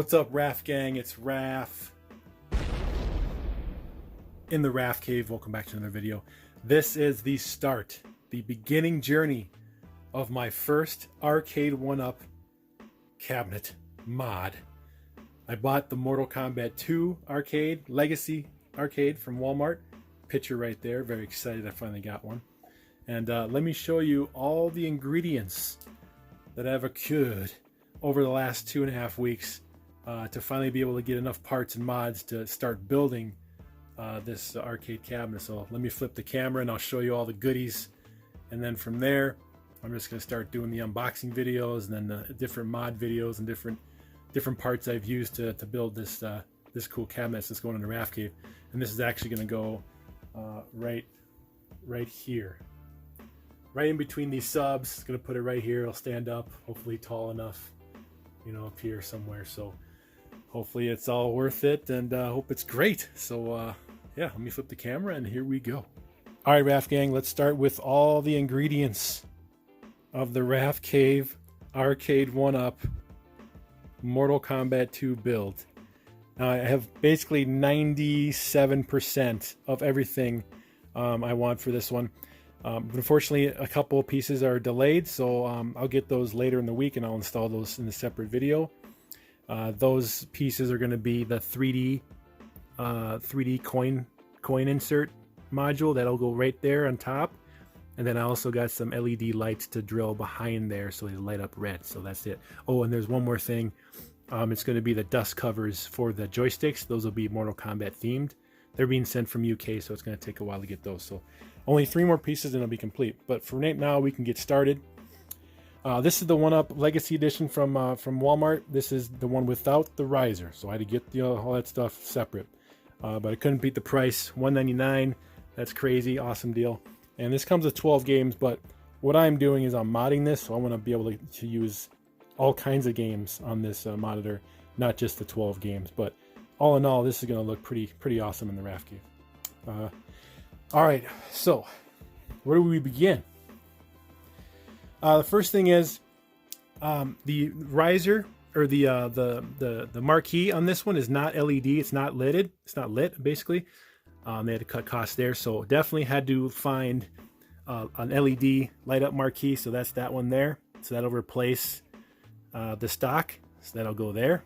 What's up, Raf gang? It's Raf in the Rafcave. Welcome back to another video. This is the start, the beginning journey of my first arcade 1-up cabinet mod. I bought the Mortal Kombat 2 arcade, Legacy arcade from Walmart. Picture right there. Very excited I finally got one. And let me show you all the ingredients that I've accrued over the last 2.5 weeks to finally be able to get enough parts and mods to start building this arcade cabinet. So let me flip the camera and I'll show you all the goodies. And then from there, I'm just going to start doing the unboxing videos and then the different mod videos and different parts I've used to build this this cool cabinet that's going in the Rafcave. And this is actually going to go right here, right in between these subs. It's going to put it right here. It'll stand up, hopefully tall enough, you know, up here somewhere. So hopefully it's all worth it, and hope it's great. So yeah, let me flip the camera and here we go. All right, Raf gang, let's start with all the ingredients of the Rafcave arcade 1-up Mortal Kombat 2 build. Now I have basically 97% of everything I want for this one. Unfortunately, a couple pieces are delayed, so I'll get those later in the week and I'll install those in a separate video. Those pieces are going to be the 3D coin insert module that'll go right there on top, and then I also got some LED lights to drill behind there so they light up red. So that's it. Oh, and there's one more thing. It's going to be the dust covers for the joysticks. Those will be Mortal Kombat themed. They're being sent from UK, so it's going to take a while to get those. So only 3 more pieces and it'll be complete. But for right now, we can get started. This is the 1-up Legacy Edition from Walmart. This is the one without the riser, so I had to get all that stuff separate. But I couldn't beat the price. $1.99. That's crazy. Awesome deal. And this comes with 12 games, but what I'm doing is I'm modding this, so I want to be able to use all kinds of games on this monitor, not just the 12 games. But all in all, this is going to look pretty awesome in the Rafcave. All right, so where do we begin? The first thing is the riser, or the marquee on this one is not LED. It's not lidded. It's not lit, basically. They had to cut costs there, so definitely had to find an LED light up marquee. So that's that one there. So that'll replace the stock. So that'll go there.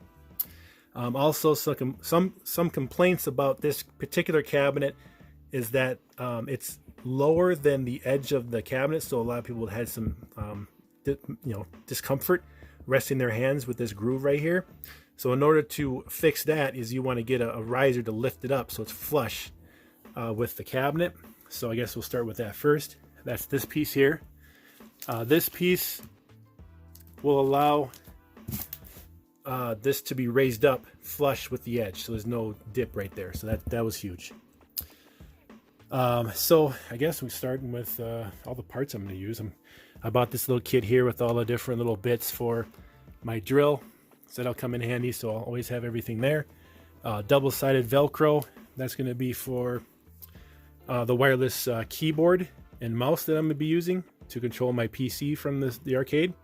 Also, some complaints about this particular cabinet is that it's lower than the edge of the cabinet, so a lot of people had some discomfort resting their hands with this groove right here. So in order to fix that, is you want to get a riser to lift it up so it's flush with the cabinet. So I guess we'll start with that first. That's this piece here. This piece will allow this to be raised up flush with the edge, so there's no dip right there. So that was huge. So I guess we're starting with all the parts I'm going to use. I bought this little kit here with all the different little bits for my drill, so that'll come in handy. So I'll always have everything there. Double-sided Velcro. That's going to be for the wireless keyboard and mouse that I'm going to be using to control my PC from the arcade.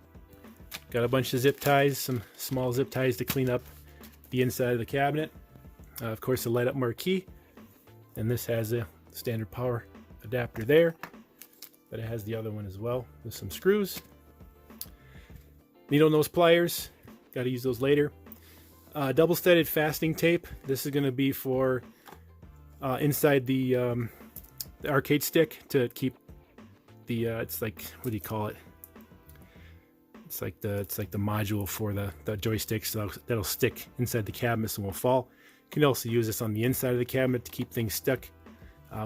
Got a bunch of zip ties, some small zip ties to clean up the inside of the cabinet. Of course, the light up marquee, and this has a standard power adapter there, but it has the other one as well with some screws. Needle nose pliers, got to use those later. Double-sided fasting tape. This is going to be for inside the arcade stick to keep the it's like, what do you call it? It's like the module for the joysticks, so that'll stick inside the cabinet so it won't fall. You can also use this on the inside of the cabinet to keep things stuck,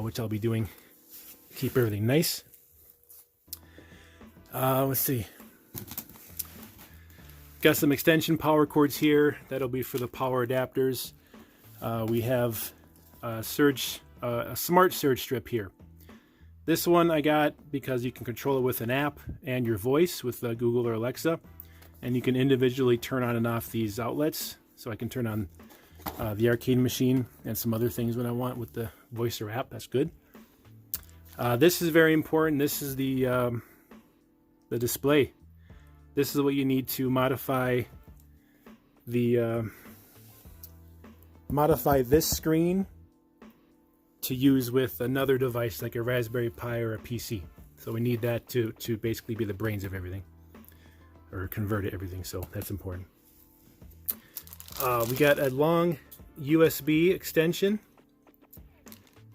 which I'll be doing. Keep everything nice. Let's see. Got some extension power cords here. That'll be for the power adapters. We have a smart surge strip here. This one I got because you can control it with an app and your voice with Google or Alexa, and you can individually turn on and off these outlets. So I can turn on the arcade machine and some other things when I want with the voice or app. That's good. This is very important. This is the display. This is what you need to modify the modify this screen to use with another device like a Raspberry Pi or a PC. So we need that to basically be the brains of everything, or convert everything, so that's important. We got a long USB extension.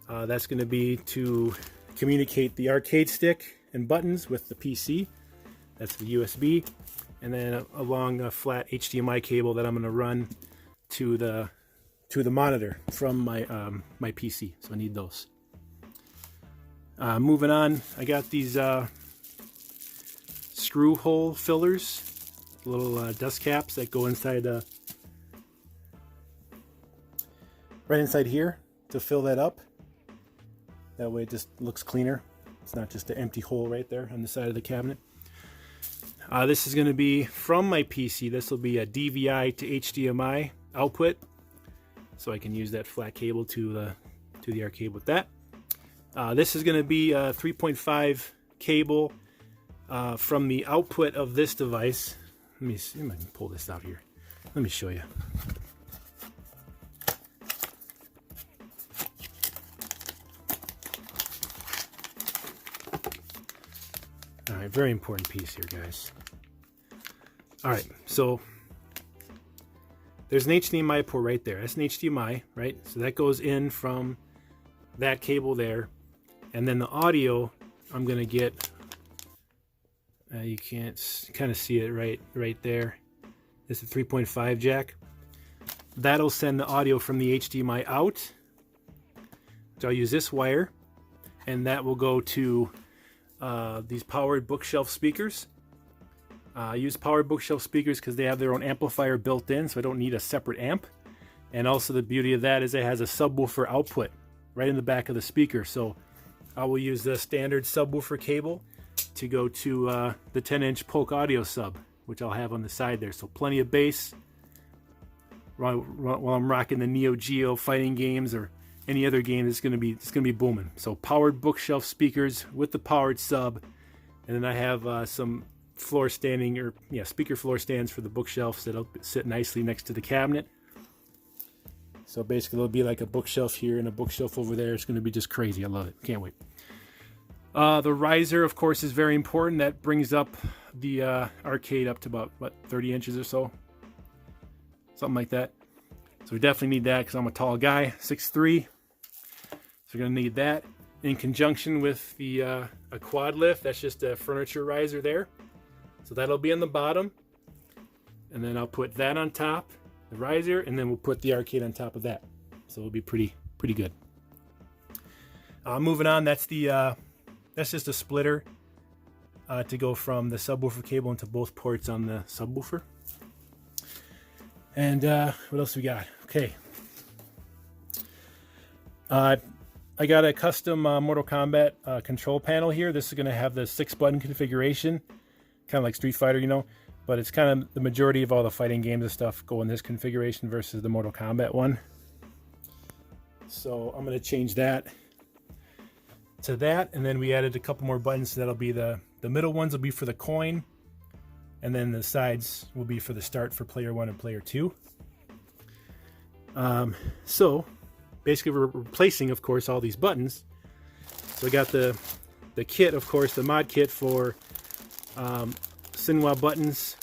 That's going to be to communicate the arcade stick and buttons with the PC. That's the USB. And then a long flat HDMI cable that I'm going to run to the monitor from my my PC. So I need those. Moving on, I got these screw hole fillers, little dust caps that go inside, right inside here, to fill that up. That way it just looks cleaner. It's not just an empty hole right there on the side of the cabinet. This is going to be from my PC. This will be a DVI to HDMI output, so I can use that flat cable to the arcade with that. This is going to be a 3.5 cable from the output of this device. Let me see if I can pull this out here. Let me show you. All right, very important piece here, guys. All right, so there's an HDMI port right there. That's an HDMI, right? So that goes in from that cable there. And then the audio, I'm going to get, you can't kind of see it right there. It's a 3.5 jack. That'll send the audio from the HDMI out. So I'll use this wire, and that will go to these powered bookshelf speakers. I use powered bookshelf speakers because they have their own amplifier built in, so I don't need a separate amp. And also the beauty of that is it has a subwoofer output right in the back of the speaker. So I will use the standard subwoofer cable to go to the 10-inch Polk Audio sub, which I'll have on the side there. So plenty of bass while I'm rocking the Neo Geo fighting games or any other game. It's gonna be booming. So powered bookshelf speakers with the powered sub, and then I have some floor standing, or speaker floor stands for the bookshelves that'll sit nicely next to the cabinet. So basically it'll be like a bookshelf here and a bookshelf over there. It's going to be just crazy. I love it. Can't wait. The riser, of course, is very important. That brings up the arcade up to about, what, 30 inches or so? Something like that. So we definitely need that because I'm a tall guy, 6'3". So we're going to need that in conjunction with the a quad lift. That's just a furniture riser there. So that'll be on the bottom. And then I'll put that on top, the riser, and then we'll put the arcade on top of that. So it'll be pretty good. Moving on, that's just a splitter to go from the subwoofer cable into both ports on the subwoofer. And what else we got? Okay. I got a custom Mortal Kombat control panel here. This is going to have the 6-button configuration, kind of like Street Fighter, you know. But it's kind of the majority of all the fighting games and stuff go in this configuration versus the Mortal Kombat one. So I'm going to change that to that. And then we added a couple more buttons. So that'll be the middle ones will be for the coin. And then the sides will be for the start for player 1 and player 2. So basically we're replacing, of course, all these buttons. So we got the kit, of course, the mod kit for Sinwa buttons,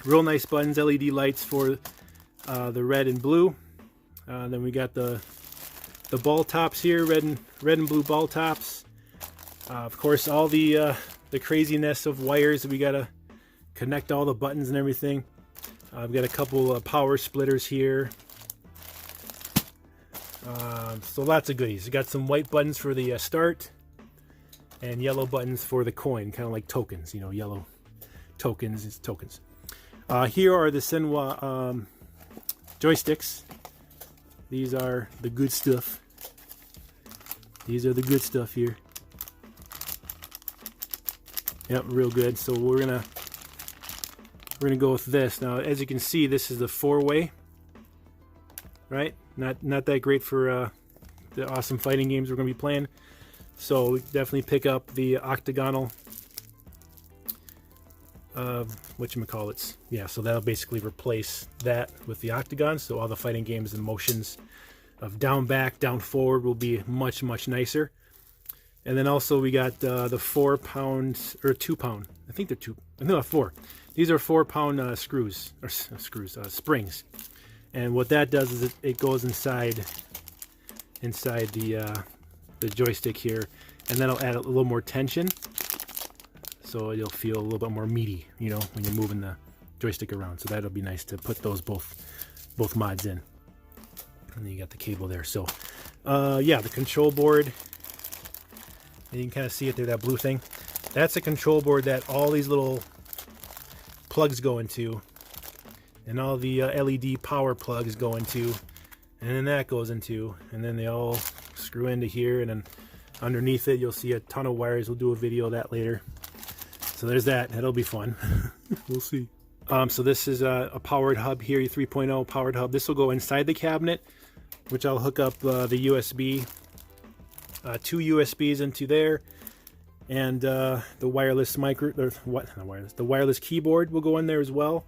real nice buttons, LED lights for the red and blue. Then we got the ball tops here, red and blue ball tops. Of course, all the craziness of wires that we gotta connect all the buttons and everything. I've got a couple of power splitters here. So lots of goodies. We got some white buttons for the start and yellow buttons for the coin, kind of like tokens, you know, yellow tokens is tokens. Here are the Sinwa joysticks. These are the good stuff. These are the good stuff here. Yep, real good. So we're gonna go with this. Now, as you can see, this is the 4-way. Right? Not that great for the awesome fighting games we're gonna be playing. So we definitely pick up the octagonal whatchamacallits. Yeah, so that'll basically replace that with the octagon. So all the fighting games and motions of down, back, down, forward will be much, much nicer. And then also we got the 4 pound, or 2 pound, I think they're 2, no, 4. These are 4 pound screws, or springs. And what that does is it goes inside the joystick here, and that'll add a little more tension. So you'll feel a little bit more meaty, you know, when you're moving the joystick around. So that'll be nice to put those both mods in. And then you got the cable there. So yeah, the control board, and you can kind of see it there, that blue thing. That's a control board that all these little plugs go into, and all the LED power plugs go into, and then that goes into, and then they all screw into here, and then underneath it you'll see a ton of wires. We'll do a video of that later. So there's that. That'll be fun. We'll see. So this is a powered hub here, 3.0 powered hub. This will go inside the cabinet, which I'll hook up the USB, 2 USBs into there, and the wireless the wireless keyboard will go in there as well.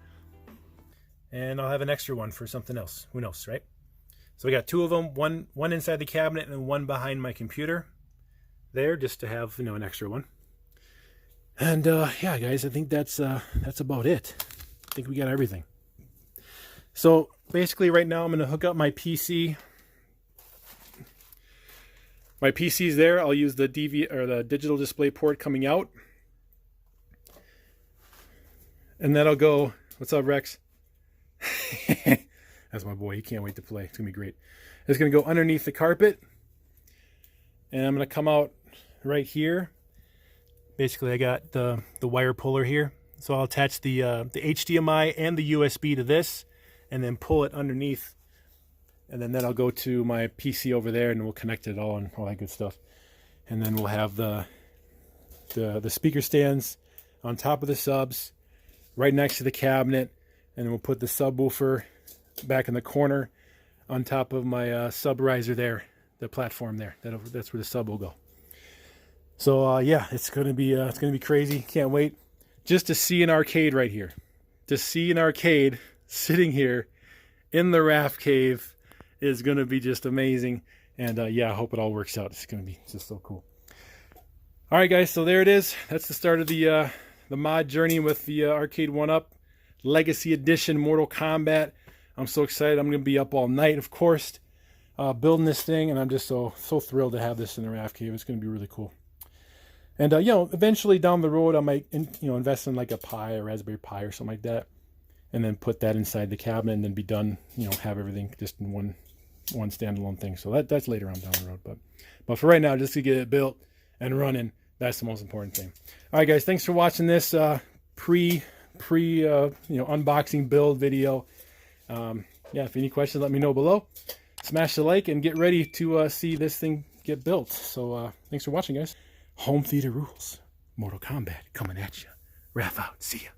And I'll have an extra one for something else. Who knows, right? So we got 2 of them, one inside the cabinet and one behind my computer there, just to have, you know, an extra one. And yeah, guys, I think that's about it. I think we got everything. So basically right now I'm going to hook up my PC. My PC's there. I'll use the the digital display port coming out. And then I'll go, what's up, Rex? That's my boy. He can't wait to play. It's going to be great. It's going to go underneath the carpet. And I'm going to come out right here. Basically, I got the wire puller here. So I'll attach the HDMI and the USB to this, and then pull it underneath. And then that'll go to my PC over there, and we'll connect it all and all that good stuff. And then we'll have the speaker stands on top of the subs, right next to the cabinet. And then we'll put the subwoofer back in the corner on top of my sub riser there, the platform there. That's where the sub will go. So yeah, it's gonna be crazy. Can't wait just to see an arcade right here. To see an arcade sitting here in the Rafcave is gonna be just amazing. And yeah, I hope it all works out. It's gonna be just so cool. All right, guys. So there it is. That's the start of the mod journey with the Arcade 1-Up Legacy Edition Mortal Kombat. I'm so excited. I'm gonna be up all night, of course, building this thing, and I'm just so thrilled to have this in the Rafcave. It's gonna be really cool. And you know, eventually down the road, I might invest in like a Pi or Raspberry Pi or something like that, and then put that inside the cabinet, and then be done. You know, have everything just in one standalone thing. So that's later on down the road. But for right now, just to get it built and running, that's the most important thing. All right, guys, thanks for watching this pre unboxing build video. Yeah, if any questions, let me know below. Smash the like and get ready to see this thing get built. So thanks for watching, guys. Home theater rules. Mortal Kombat coming at you. Raf out. See ya.